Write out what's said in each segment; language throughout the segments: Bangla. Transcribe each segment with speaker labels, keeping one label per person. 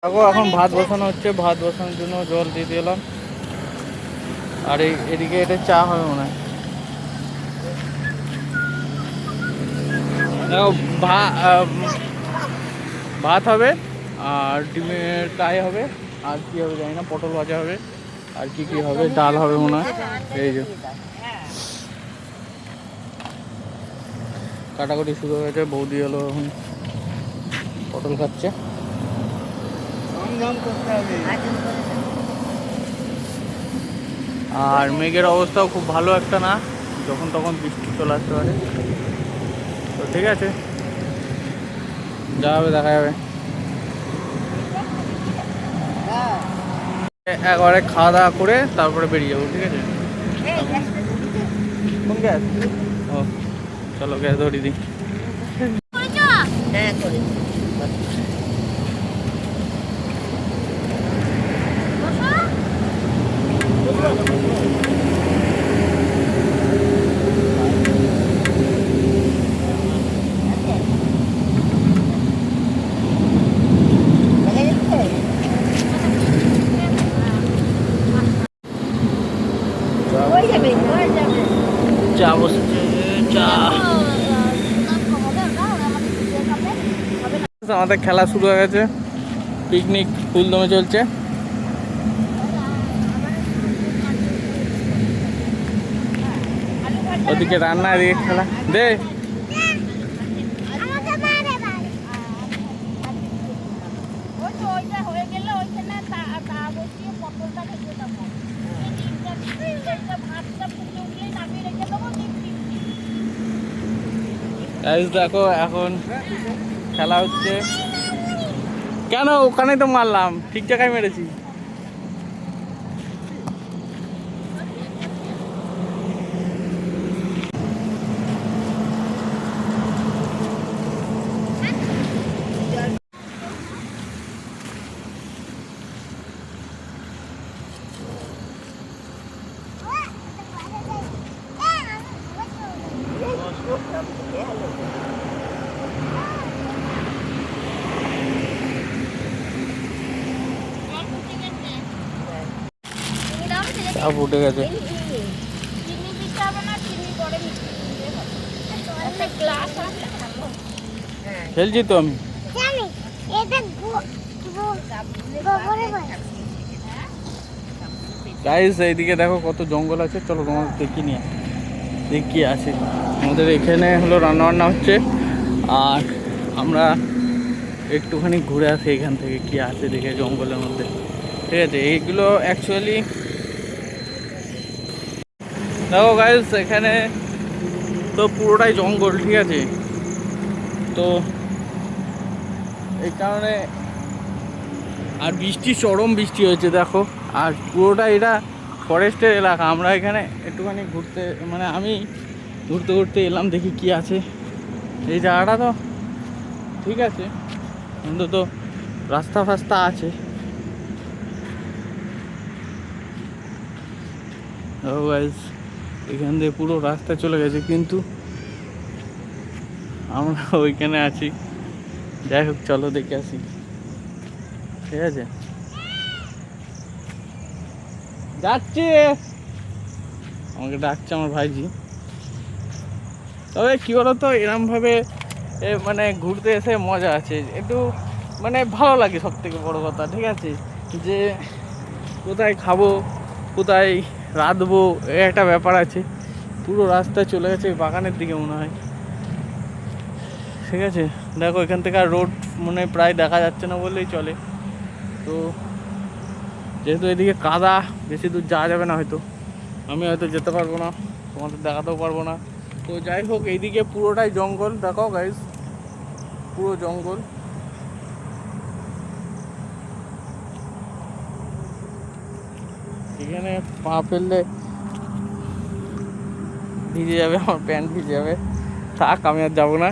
Speaker 1: দেখো এখন ভাত বসানো হচ্ছে, ভাত বসানোর জন্য জল দিয়ে দিলাম। আর এদিকে এটা চা হবে মনে হয়। দেখো ভাত হবে আর ডিমের ফ্রাই হবে, আর কি হবে জানি না, পটল ভাজা হবে, আর কি কি হবে, ডাল হবে মনে হয়। এই যে কাটাকুটি শুরু হয়েছে, বৌদি হলো এখন পটল খাচ্ছে। আর মেঘের অবস্থাও খুব ভালো একটা না, যখন তখন বৃষ্টি চলে আসতে পারে। তো ঠিক আছে, যা হবে দেখা যাবে। একবারে খাওয়া দাওয়া করে তারপরে বেরিয়ে যাবো, ঠিক আছে? কোন গ্যাস? ও চলো গ্যাস ধরিয়ে দিই। হ্যাঁ করে চা বসেছে, চা। আমাদের খেলা শুরু হয়ে গেছে, পিকনিক ফুলদমে চলছে। ওদিকে রান্না, এদিকে খেলা। দে দেখো এখন খেলা হচ্ছে। কেন? ওখানে তো মারলাম, ঠিক জায়গায় মেরেছি। সব উঠে গেছে। খেলছি তো আমি। গাইস এইদিকে দেখো কত জঙ্গল আছে, চলো তোমাদের দেখি নিয়ে দেখি আছে। আমাদের এখানে হলো রান্নাবান্না হচ্ছে, আর আমরা একটুখানি ঘুরে আসি এখান থেকে কি আছে দেখে জঙ্গলের মধ্যে, ঠিক আছে? এইগুলো অ্যাকচুয়ালি দেখো গাইস, এখানে তো পুরোটাই জঙ্গল, ঠিক আছে? তো এই কারণে, আর বৃষ্টি, চরম বৃষ্টি হয়েছে দেখো, আর পুরোটা এটা ফরেস্টের এলাকা। আমরা এখানে একটুখানি ঘুরতে, মানে আমি ঘুরতে ঘুরতে এলাম, দেখি কি আছে। এই জায়গাটা তো ঠিক আছে, অন্তত রাস্তা ফাস্তা আছে। এখান দিয়ে পুরো রাস্তা চলে গেছে, কিন্তু আমরা ওইখানে আছি। যাই হোক চলো দেখে আসি, ঠিক আছে? যাচ্ছি, আমাকে ডাকছে আমার ভাইজি। তবে কী বলতো, এরমভাবে মানে ঘুরতে এসে মজা আছে একটু, মানে ভালো লাগে। সব থেকে বড়ো কথা, ঠিক আছে, যে কোথায় খাবো, কোথায় রাঁধবো, একটা ব্যাপার আছে। পুরো রাস্তায় চলে গেছে বাগানের দিকে মনে হয়, ঠিক আছে? দেখো এখান থেকে আর রোড মনে হয় প্রায় দেখা যাচ্ছে না বললেই চলে। তো যেহেতু এদিকে কাদা, বেশি দূর যাওয়া যাবে না, হয়তো আমি হয়তো যেতে পারবো না, তোমাদের দেখাতেও পারবো না। তো যাই হোক, এইদিকে পুরোটাই জঙ্গল, দেখো গাইস, পুরো জঙ্গল। এখানে পা ফেললে ভিজে যাবে, আমার প্যান্ট ভিজে যাবে। থাক, আমি আর যাবো না।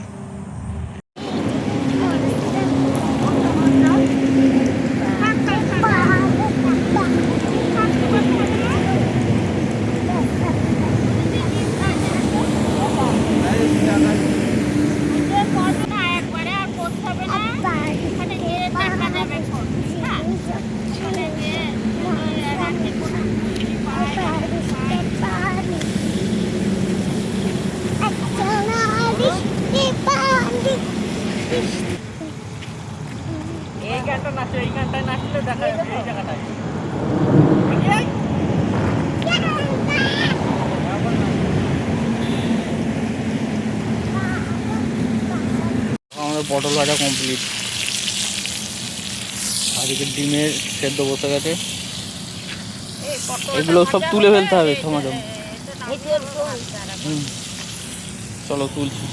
Speaker 1: গানটা নাচে, এই গানটায় নাচলে দেখা যাবে এই জায়গাটায়। আমাদের পটল ভাজা কমপ্লিট, আর এদিকে ডিমের সেদ্ধ বসে গেছে। এগুলো সব তুলে ফেলতে হবে সমাজম। চলো তুলছি।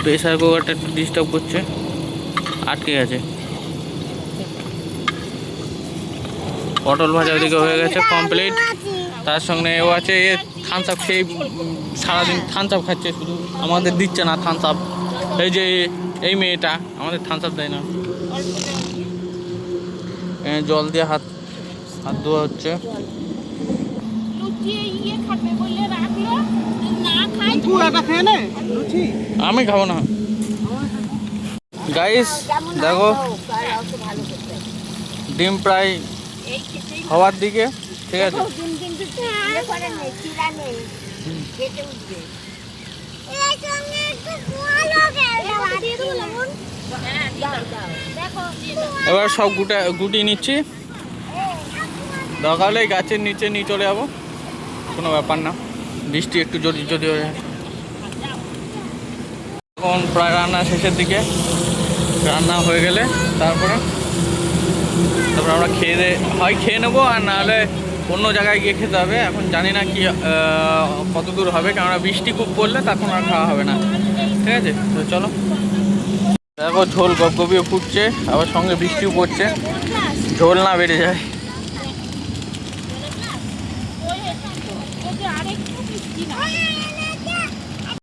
Speaker 1: প্রেসার কুকারটা একটু ডিস্টার্ব করছে, আটকে গেছে। পটল ভাজা ওদিকে হয়ে গেছে কমপ্লিট। তার সঙ্গে ও আছে এ থামস আপ, সেই সারাদিন থামস আপ খাচ্ছে, শুধু আমাদের দিচ্ছে না থামস আপ। এই যে এই মেয়েটা আমাদের থামস আপ দেয় না। জল দিয়ে হাত হাত ধোয়া হচ্ছে। আমি খাবো না গাইস, দেখো ডিম প্রায় হওয়ার দিকে, ঠিক আছে। এবার সব গুটিয়ে নিচ্ছি, দরকার হলে গাছের নিচে নিয়ে চলে যাবো, কোনো ব্যাপার না। বৃষ্টি একটু যদি হয়ে যায়। এখন প্রায় রান্না শেষের দিকে, রান্না হয়ে গেলে তারপরে আমরা খেয়ে নেবো, আর নাহলে অন্য জায়গায় গিয়ে খেতে হবে। এখন জানি না কি কত দূর হবে, কেননা বৃষ্টি খুব পড়লে তখন আর খাওয়া হবে না, ঠিক আছে। তো চলো, দেখো ঝোল গপগপিও ফুটছে, আবার সঙ্গে বৃষ্টিও পড়ছে, ঝোল না বেড়ে যায়।